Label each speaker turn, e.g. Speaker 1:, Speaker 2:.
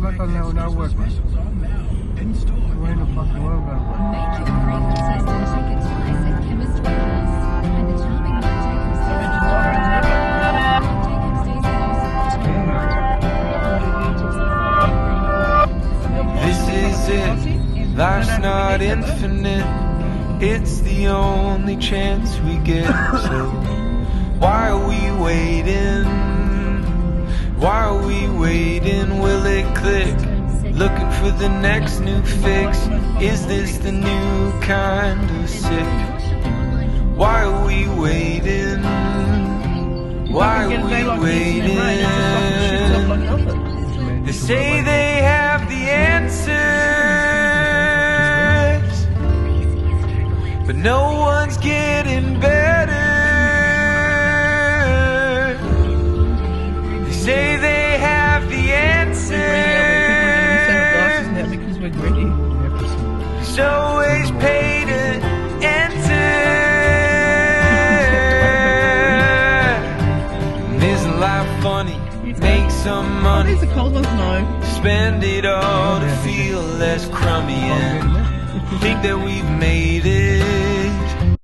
Speaker 1: not gonna know no work, man. Where in the fucking world gonna work?
Speaker 2: This is it, life's not infinite. It's the only chance we get. So why are we waiting? Why are we waiting? Will it click? Looking for the next new fix. Is this the new kind of sick? Why are we waiting? Why are we waiting? They say they have the answers, but no one's getting better. They say they have the answers. It's always pay to enter. Isn't life funny? Make some money.
Speaker 3: The cold ones, no.
Speaker 2: Spend it all to feel less crummy and think that we've made it.